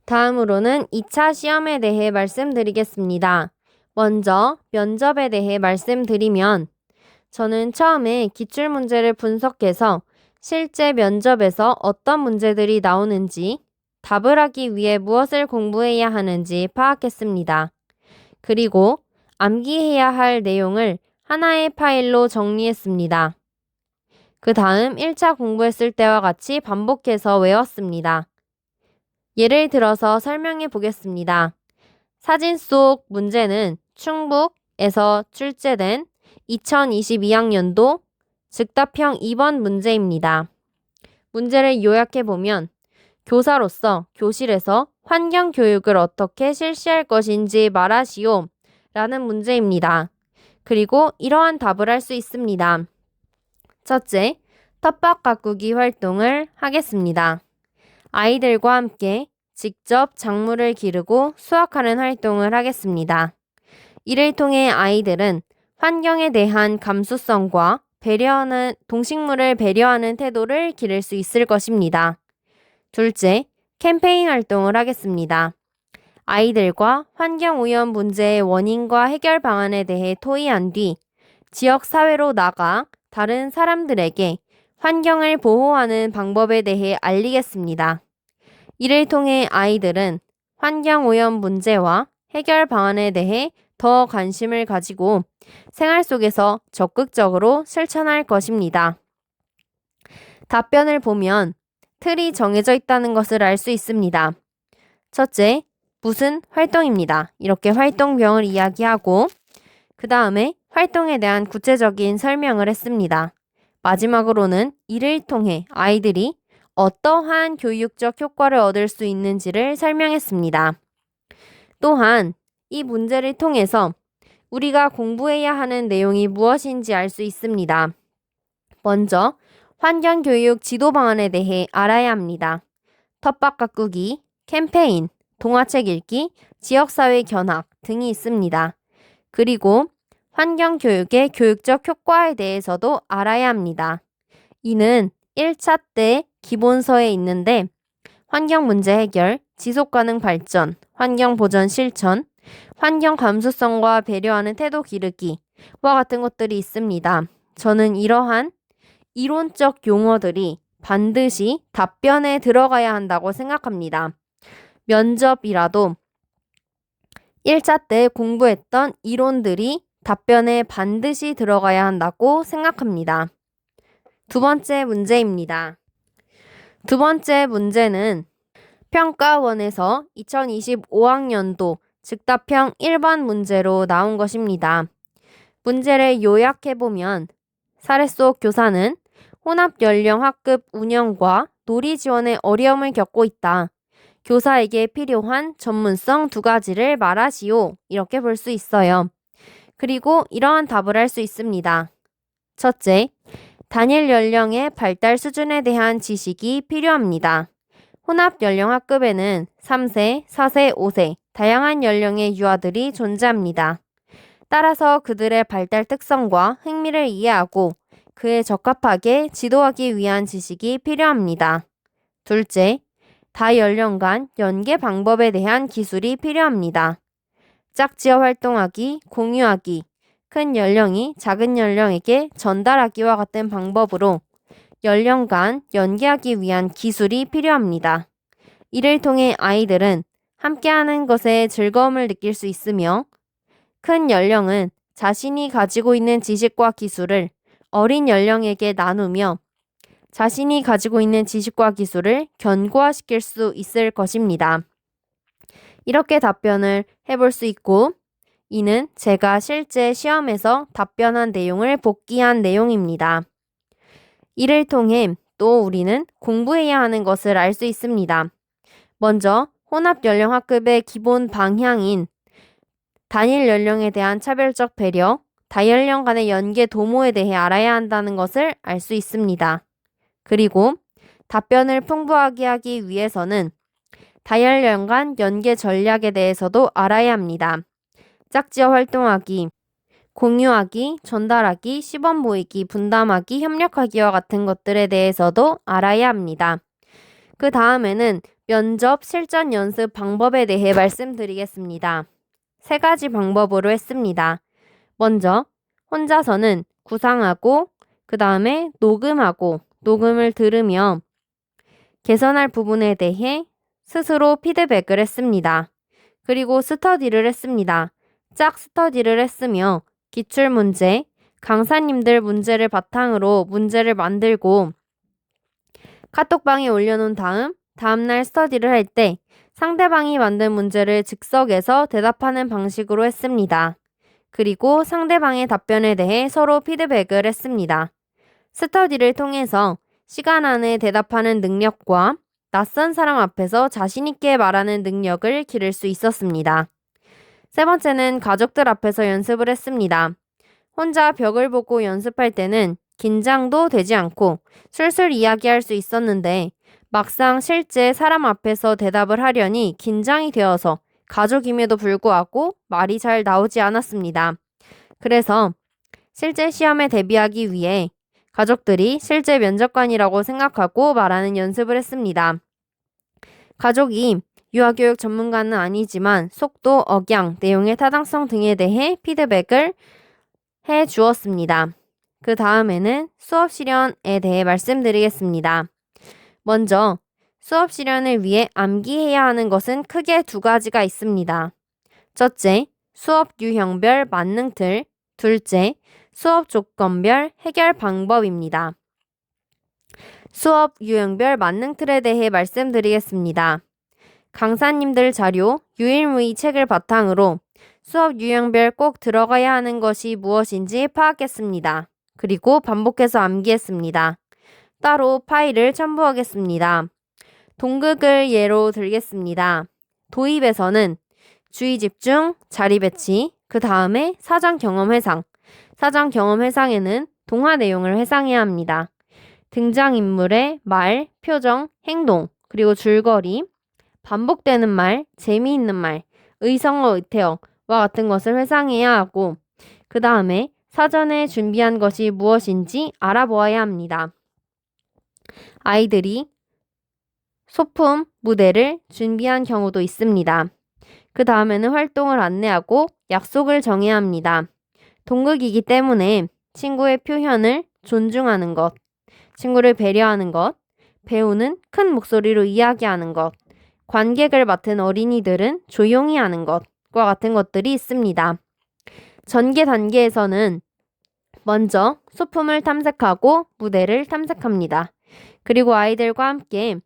다음으로는 2차 시험에 대해 말씀드리겠습니다. 먼저 면접에 대해 말씀드리면 저는 처음에 기출문제를 분석해서 실제 면접에서 어떤 문제들이 나오는지, 답을 하기 위해 무엇을 공부해야 하는지 파악했습니다. 그리고 암기해야 할 내용을 하나의 파일로 정리했습니다. 그 다음 1차 공부했을 때와 같이 반복해서 외웠습니다. 예를 들어서 설명해 보겠습니다. 사진 속 문제는 충북에서 출제된 2022학년도 즉답형 2번 문제입니다. 문제를 요약해 보면 교사로서 교실에서 환경교육을 어떻게 실시할 것인지 말하시오 라는 문제입니다. 그리고 이러한 답을 할 수 있습니다. 첫째, 텃밭 가꾸기 활동을 하겠습니다. 아이들과 함께 직접 작물을 기르고 수확하는 활동을 하겠습니다. 이를 통해 아이들은 환경에 대한 감수성과 동식물을 배려하는 태도를 기를 수 있을 것입니다. 둘째, 캠페인 활동을 하겠습니다. 아이들과 환경오염 문제의 원인과 해결 방안에 대해 토의한 뒤 지역사회로 나가 다른 사람들에게 환경을 보호하는 방법에 대해 알리겠습니다. 이를 통해 아이들은 환경오염 문제와 해결 방안에 대해 더 관심을 가지고 생활 속에서 적극적으로 실천할 것입니다. 답변을 보면 틀이 정해져 있다는 것을 알 수 있습니다. 첫째, 무슨 활동입니다. 이렇게 활동명을 이야기하고 그 다음에 활동에 대한 구체적인 설명을 했습니다. 마지막으로는 이를 통해 아이들이 어떠한 교육적 효과를 얻을 수 있는지를 설명했습니다. 또한 이 문제를 통해서 우리가 공부해야 하는 내용이 무엇인지 알 수 있습니다. 먼저 환경교육 지도 방안에 대해 알아야 합니다. 텃밭 가꾸기, 캠페인, 동화책 읽기, 지역사회 견학 등이 있습니다. 그리고 환경교육의 교육적 효과에 대해서도 알아야 합니다. 이는 1차 때 기본서에 있는데 환경문제 해결, 지속가능 발전, 환경보전 실천, 환경 감수성과 배려하는 태도 기르기와 같은 것들이 있습니다. 저는 이러한 이론적 용어들이 반드시 답변에 들어가야 한다고 생각합니다. 면접이라도 1차 때 공부했던 이론들이 답변에 반드시 들어가야 한다고 생각합니다. 두 번째 문제입니다. 두 번째 문제는 평가원에서 2025학년도 즉답형 1번 문제로 나온 것입니다. 문제를 요약해보면 사례 속 교사는 혼합연령 학급 운영과 놀이 지원에 어려움을 겪고 있다. 교사에게 필요한 전문성 2가지를 말하시오. 이렇게 볼 수 있어요. 그리고 이러한 답을 할 수 있습니다. 첫째, 단일 연령의 발달 수준에 대한 지식이 필요합니다. 혼합연령 학급에는 3세, 4세, 5세 다양한 연령의 유아들이 존재합니다. 따라서 그들의 발달 특성과 흥미를 이해하고 그에 적합하게 지도하기 위한 지식이 필요합니다. 둘째, 다연령 간 연계 방법에 대한 기술이 필요합니다. 짝지어 활동하기, 공유하기, 큰 연령이 작은 연령에게 전달하기와 같은 방법으로 연령 간 연계하기 위한 기술이 필요합니다. 이를 통해 아이들은 함께하는 것에 즐거움을 느낄 수 있으며 큰 연령은 자신이 가지고 있는 지식과 기술을 어린 연령에게 나누며 자신이 가지고 있는 지식과 기술을 견고화시킬 수 있을 것입니다. 이렇게 답변을 해볼 수 있고 이는 제가 실제 시험에서 답변한 내용을 복기한 내용입니다. 이를 통해 또 우리는 공부해야 하는 것을 알 수 있습니다. 먼저 혼합연령학급의 기본 방향인 단일 연령에 대한 차별적 배려, 다연령 간의 연계 도모에 대해 알아야 한다는 것을 알 수 있습니다. 그리고 답변을 풍부하게 하기 위해서는 다연령 간 연계 전략에 대해서도 알아야 합니다. 짝지어 활동하기, 공유하기, 전달하기, 시범 보이기, 분담하기, 협력하기와 같은 것들에 대해서도 알아야 합니다. 그 다음에는 면접 실전 연습 방법에 대해 말씀드리겠습니다. 3가지 방법으로 했습니다. 먼저 혼자서는 구상하고 그 다음에 녹음하고 녹음을 들으며 개선할 부분에 대해 스스로 피드백을 했습니다. 그리고 스터디를 했습니다. 짝 스터디를 했으며 기출문제, 강사님들 문제를 바탕으로 문제를 만들고 카톡방에 올려놓은 다음날 스터디를 할 때 상대방이 만든 문제를 즉석에서 대답하는 방식으로 했습니다. 그리고 상대방의 답변에 대해 서로 피드백을 했습니다. 스터디를 통해서 시간 안에 대답하는 능력과 낯선 사람 앞에서 자신있게 말하는 능력을 기를 수 있었습니다. 3번째는 가족들 앞에서 연습을 했습니다. 혼자 벽을 보고 연습할 때는 긴장도 되지 않고 술술 이야기할 수 있었는데 막상 실제 사람 앞에서 대답을 하려니 긴장이 되어서 가족임에도 불구하고 말이 잘 나오지 않았습니다. 그래서 실제 시험에 대비하기 위해 가족들이 실제 면접관이라고 생각하고 말하는 연습을 했습니다. 가족이 유아교육 전문가는 아니지만 속도, 억양, 내용의 타당성 등에 대해 피드백을 해 주었습니다. 그 다음에는 수업 실현에 대해 말씀드리겠습니다. 먼저 수업 실현을 위해 암기해야 하는 것은 크게 2가지가 있습니다. 첫째, 수업 유형별 만능틀, 둘째, 수업 조건별 해결 방법입니다. 수업 유형별 만능틀에 대해 말씀드리겠습니다. 강사님들 자료, 유일무이 책을 바탕으로 수업 유형별 꼭 들어가야 하는 것이 무엇인지 파악했습니다. 그리고 반복해서 암기했습니다. 따로 파일을 첨부하겠습니다. 동극을 예로 들겠습니다. 도입에서는 주의 집중, 자리 배치, 그 다음에 사전 경험 회상. 사전 경험 회상에는 동화 내용을 회상해야 합니다. 등장인물의 말, 표정, 행동, 그리고 줄거리, 반복되는 말, 재미있는 말, 의성어, 의태어와 같은 것을 회상해야 하고 그 다음에 사전에 준비한 것이 무엇인지 알아보아야 합니다. 아이들이 소품, 무대를 준비한 경우도 있습니다. 그 다음에는 활동을 안내하고 약속을 정해야 합니다. 동극이기 때문에 친구의 표현을 존중하는 것, 친구를 배려하는 것, 배우는 큰 목소리로 이야기하는 것, 관객을 맡은 어린이들은 조용히 하는 것과 같은 것들이 있습니다. 전개 단계에서는 먼저 소품을 탐색하고 무대를 탐색합니다. 그리고 아이들과 함께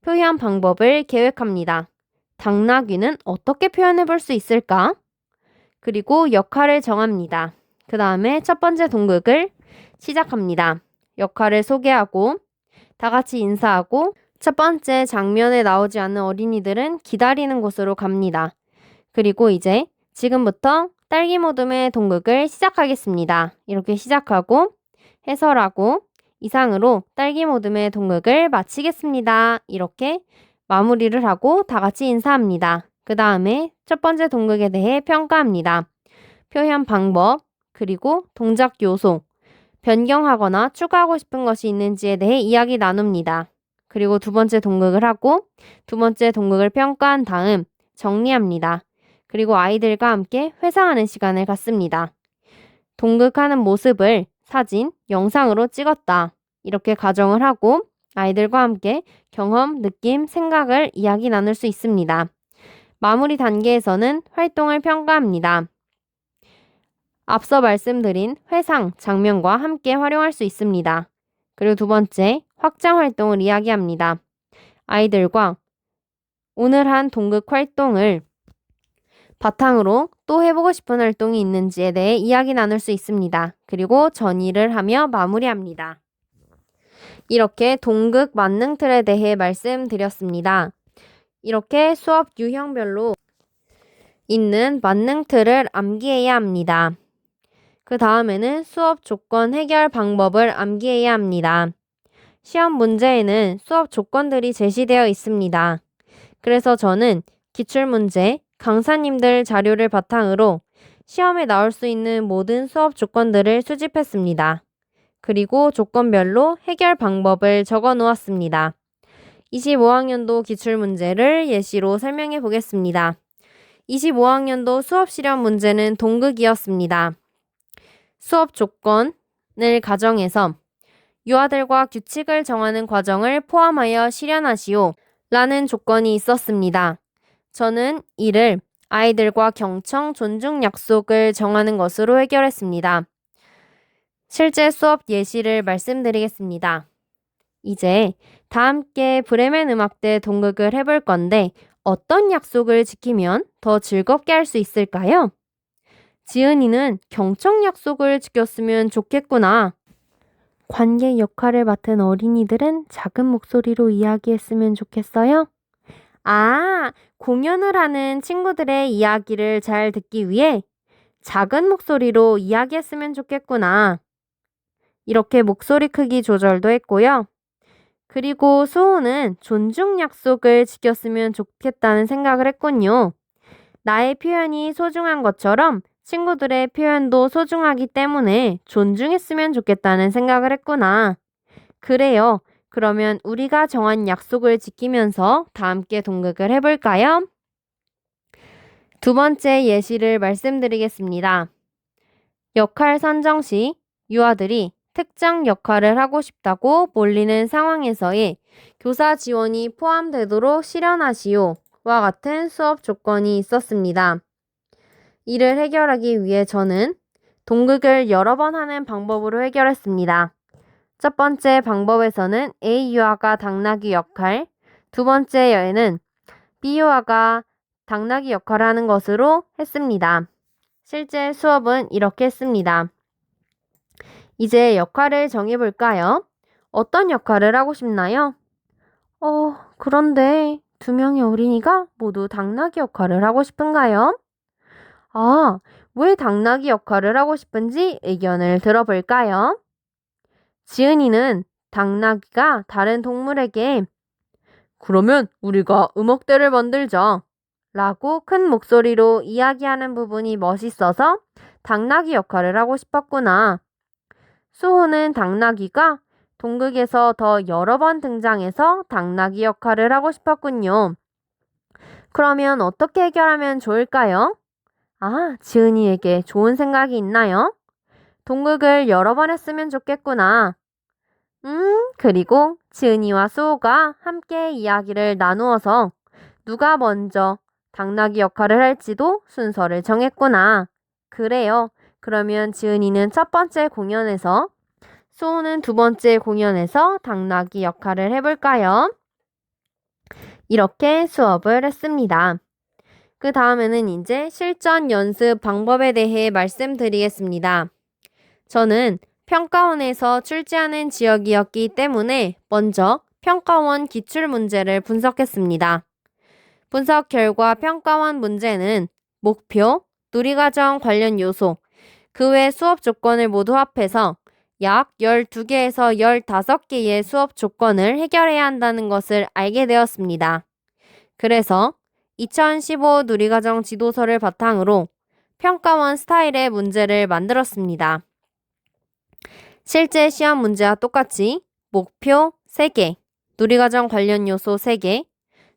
표현 방법을 계획합니다. 당나귀는 어떻게 표현해 볼 수 있을까? 그리고 역할을 정합니다. 그 다음에 첫 번째 동극을 시작합니다. 역할을 소개하고 다 같이 인사하고 첫 번째 장면에 나오지 않는 어린이들은 기다리는 곳으로 갑니다. 그리고 이제 지금부터 딸기 모듬의 동극을 시작하겠습니다. 이렇게 시작하고 해설하고 이상으로 딸기 모듬의 동극을 마치겠습니다. 이렇게 마무리를 하고 다 같이 인사합니다. 그 다음에 첫 번째 동극에 대해 평가합니다. 표현 방법, 그리고 동작 요소, 변경하거나 추가하고 싶은 것이 있는지에 대해 이야기 나눕니다. 그리고 두 번째 동극을 하고 두 번째 동극을 평가한 다음 정리합니다. 그리고 아이들과 함께 회상하는 시간을 갖습니다. 동극하는 모습을 사진, 영상으로 찍었다. 이렇게 가정을 하고 아이들과 함께 경험, 느낌, 생각을 이야기 나눌 수 있습니다. 마무리 단계에서는 활동을 평가합니다. 앞서 말씀드린 회상, 장면과 함께 활용할 수 있습니다. 그리고 두 번째, 확장 활동을 이야기합니다. 아이들과 오늘 한 동극 활동을 바탕으로 또 해보고 싶은 활동이 있는지에 대해 이야기 나눌 수 있습니다. 그리고 전의를 하며 마무리합니다. 이렇게 동극 만능틀에 대해 말씀드렸습니다. 이렇게 수업 유형별로 있는 만능틀을 암기해야 합니다. 그 다음에는 수업 조건 해결 방법을 암기해야 합니다. 시험 문제에는 수업 조건들이 제시되어 있습니다. 그래서 저는 기출문제, 강사님들 자료를 바탕으로 시험에 나올 수 있는 모든 수업 조건들을 수집했습니다. 그리고 조건별로 해결 방법을 적어 놓았습니다. 25학년도 기출문제를 예시로 설명해 보겠습니다. 25학년도 수업 실현 문제는 동극이었습니다. 수업 조건을 가정해서 유아들과 규칙을 정하는 과정을 포함하여 실현하시오 라는 조건이 있었습니다. 저는 이를 아이들과 경청, 존중 약속을 정하는 것으로 해결했습니다. 실제 수업 예시를 말씀드리겠습니다. 이제 다 함께 브레멘 음악대 동극을 해볼 건데 어떤 약속을 지키면 더 즐겁게 할 수 있을까요? 지은이는 경청 약속을 지켰으면 좋겠구나. 관객 역할을 맡은 어린이들은 작은 목소리로 이야기했으면 좋겠어요? 공연을 하는 친구들의 이야기를 잘 듣기 위해 작은 목소리로 이야기했으면 좋겠구나. 이렇게 목소리 크기 조절도 했고요. 그리고 수호는 존중 약속을 지켰으면 좋겠다는 생각을 했군요. 나의 표현이 소중한 것처럼 친구들의 표현도 소중하기 때문에 존중했으면 좋겠다는 생각을 했구나. 그래요. 그러면 우리가 정한 약속을 지키면서 다 함께 동극을 해볼까요? 두 번째 예시를 말씀드리겠습니다. 역할 선정 시 유아들이 특정 역할을 하고 싶다고 몰리는 상황에서의 교사 지원이 포함되도록 실현하시오 와 같은 수업 조건이 있었습니다. 이를 해결하기 위해 저는 동극을 여러 번 하는 방법으로 해결했습니다. 첫 번째 방법에서는 A 유아가 당나귀 역할, 두 번째에는 B 유아가 당나귀 역할을 하는 것으로 했습니다. 실제 수업은 이렇게 했습니다. 이제 역할을 정해볼까요? 어떤 역할을 하고 싶나요? 그런데 두 명의 어린이가 모두 당나귀 역할을 하고 싶은가요? 왜 당나귀 역할을 하고 싶은지 의견을 들어볼까요? 지은이는 당나귀가 다른 동물에게 그러면 우리가 음악대를 만들자 라고 큰 목소리로 이야기하는 부분이 멋있어서 당나귀 역할을 하고 싶었구나. 수호는 당나귀가 동극에서 더 여러 번 등장해서 당나귀 역할을 하고 싶었군요. 그러면 어떻게 해결하면 좋을까요? 지은이에게 좋은 생각이 있나요? 동극을 여러 번 했으면 좋겠구나. 그리고 지은이와 수호가 함께 이야기를 나누어서 누가 먼저 당나귀 역할을 할지도 순서를 정했구나. 그래요. 그러면 지은이는 첫 번째 공연에서, 수호는 두 번째 공연에서 당나귀 역할을 해볼까요? 이렇게 수업을 했습니다. 그 다음에는 이제 실전 연습 방법에 대해 말씀드리겠습니다. 저는 평가원에서 출제하는 지역이었기 때문에 먼저 평가원 기출문제를 분석했습니다. 분석 결과 평가원 문제는 목표, 누리과정 관련 요소, 그 외 수업 조건을 모두 합해서 약 12개에서 15개의 수업 조건을 해결해야 한다는 것을 알게 되었습니다. 그래서 2015 누리과정 지도서를 바탕으로 평가원 스타일의 문제를 만들었습니다. 실제 시험 문제와 똑같이 목표 3개, 누리과정 관련 요소 3개,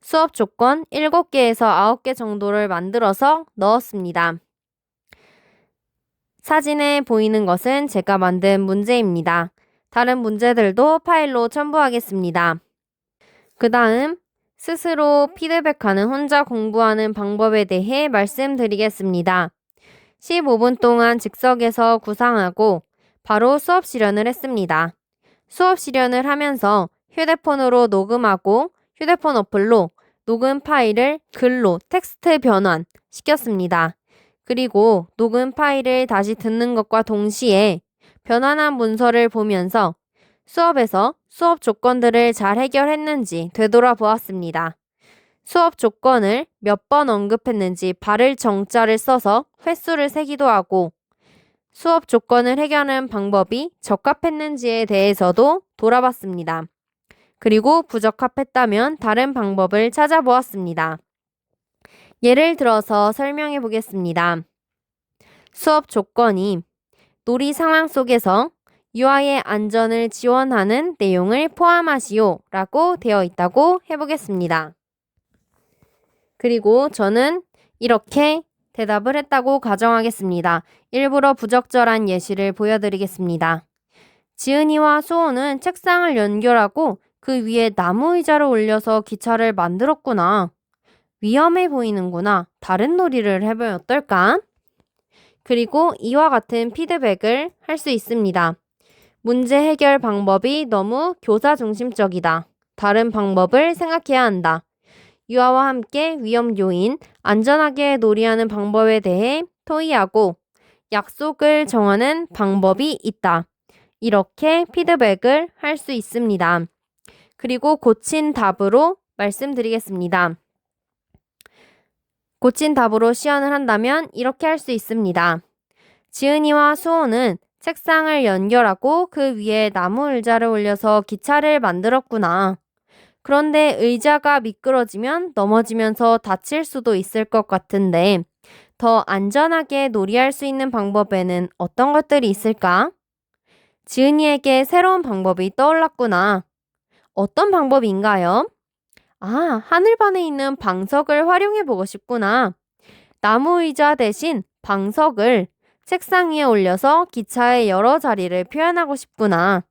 수업 조건 7개에서 9개 정도를 만들어서 넣었습니다. 사진에 보이는 것은 제가 만든 문제입니다. 다른 문제들도 파일로 첨부하겠습니다. 그 다음 스스로 피드백하는 혼자 공부하는 방법에 대해 말씀드리겠습니다. 15분 동안 즉석에서 구상하고 바로 수업 실현을 했습니다. 수업 실현을 하면서 휴대폰으로 녹음하고 휴대폰 어플로 녹음 파일을 글로 텍스트 변환 시켰습니다. 그리고 녹음 파일을 다시 듣는 것과 동시에 변환한 문서를 보면서 수업에서 수업 조건들을 잘 해결했는지 되돌아보았습니다. 수업 조건을 몇 번 언급했는지 발을 정자를 써서 횟수를 세기도 하고 수업 조건을 해결하는 방법이 적합했는지에 대해서도 돌아봤습니다. 그리고 부적합했다면 다른 방법을 찾아보았습니다. 예를 들어서 설명해 보겠습니다. 수업 조건이 놀이 상황 속에서 유아의 안전을 지원하는 내용을 포함하시오 라고 되어 있다고 해보겠습니다. 그리고 저는 이렇게 대답을 했다고 가정하겠습니다. 일부러 부적절한 예시를 보여드리겠습니다. 지은이와 수호는 책상을 연결하고 그 위에 나무 의자를 올려서 기차를 만들었구나. 위험해 보이는구나. 다른 놀이를 해보면 어떨까? 그리고 이와 같은 피드백을 할 수 있습니다. 문제 해결 방법이 너무 교사 중심적이다. 다른 방법을 생각해야 한다. 유아와 함께 위험 요인, 안전하게 놀이하는 방법에 대해 토의하고 약속을 정하는 방법이 있다. 이렇게 피드백을 할 수 있습니다. 그리고 고친 답으로 말씀드리겠습니다. 고친 답으로 시연을 한다면 이렇게 할 수 있습니다. 지은이와 수호는 책상을 연결하고 그 위에 나무 의자를 올려서 기차를 만들었구나. 그런데 의자가 미끄러지면 넘어지면서 다칠 수도 있을 것 같은데 더 안전하게 놀이할 수 있는 방법에는 어떤 것들이 있을까? 지은이에게 새로운 방법이 떠올랐구나. 어떤 방법인가요? 아, 하늘반에 있는 방석을 활용해보고 싶구나. 나무 의자 대신 방석을 책상 위에 올려서 기차의 여러 자리를 표현하고 싶구나.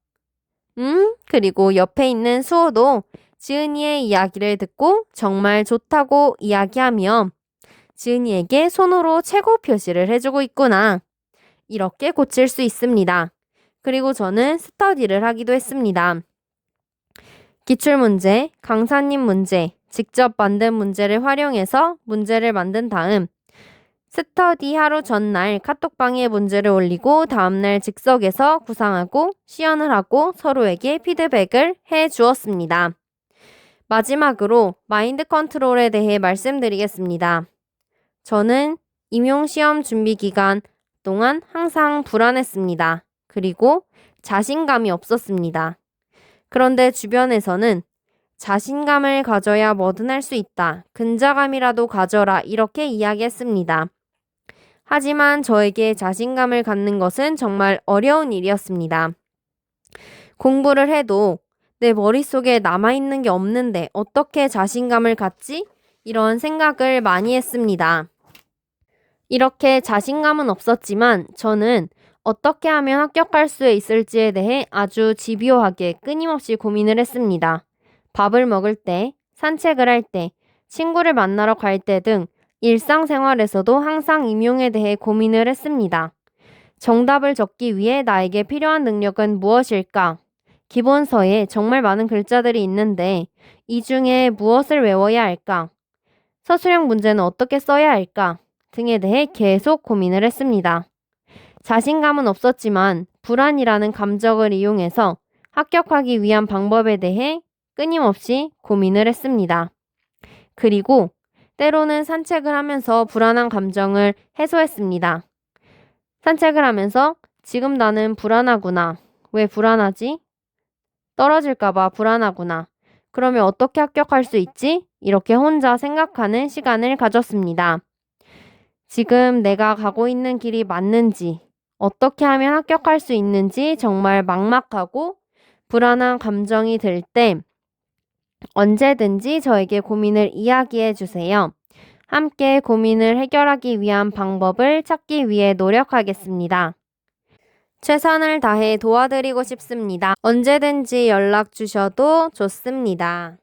그리고 옆에 있는 수호도 지은이의 이야기를 듣고 정말 좋다고 이야기하며 지은이에게 손으로 최고 표시를 해주고 있구나. 이렇게 고칠 수 있습니다. 그리고 저는 스터디를 하기도 했습니다. 기출문제, 강사님 문제, 직접 만든 문제를 활용해서 문제를 만든 다음 스터디 하루 전날 카톡방에 문제를 올리고 다음날 즉석에서 구상하고 시연을 하고 서로에게 피드백을 해 주었습니다. 마지막으로 마인드 컨트롤에 대해 말씀드리겠습니다. 저는 임용시험 준비 기간 동안 항상 불안했습니다. 그리고 자신감이 없었습니다. 그런데 주변에서는 자신감을 가져야 뭐든 할 수 있다. 근자감이라도 가져라. 이렇게 이야기했습니다. 하지만 저에게 자신감을 갖는 것은 정말 어려운 일이었습니다. 공부를 해도 내 머릿속에 남아있는 게 없는데 어떻게 자신감을 갖지? 이런 생각을 많이 했습니다. 이렇게 자신감은 없었지만 저는 어떻게 하면 합격할 수 있을지에 대해 아주 집요하게 끊임없이 고민을 했습니다. 밥을 먹을 때, 산책을 할 때, 친구를 만나러 갈 때 등 일상생활에서도 항상 임용에 대해 고민을 했습니다. 정답을 적기 위해 나에게 필요한 능력은 무엇일까? 기본서에 정말 많은 글자들이 있는데 이 중에 무엇을 외워야 할까? 서술형 문제는 어떻게 써야 할까? 등에 대해 계속 고민을 했습니다. 자신감은 없었지만 불안이라는 감정을 이용해서 합격하기 위한 방법에 대해 끊임없이 고민을 했습니다. 그리고 때로는 산책을 하면서 불안한 감정을 해소했습니다. 산책을 하면서 지금 나는 불안하구나. 왜 불안하지? 떨어질까봐 불안하구나. 그러면 어떻게 합격할 수 있지? 이렇게 혼자 생각하는 시간을 가졌습니다. 지금 내가 가고 있는 길이 맞는지, 어떻게 하면 합격할 수 있는지 정말 막막하고 불안한 감정이 들 때 언제든지 저에게 고민을 이야기해 주세요. 함께 고민을 해결하기 위한 방법을 찾기 위해 노력하겠습니다. 최선을 다해 도와드리고 싶습니다. 언제든지 연락 주셔도 좋습니다.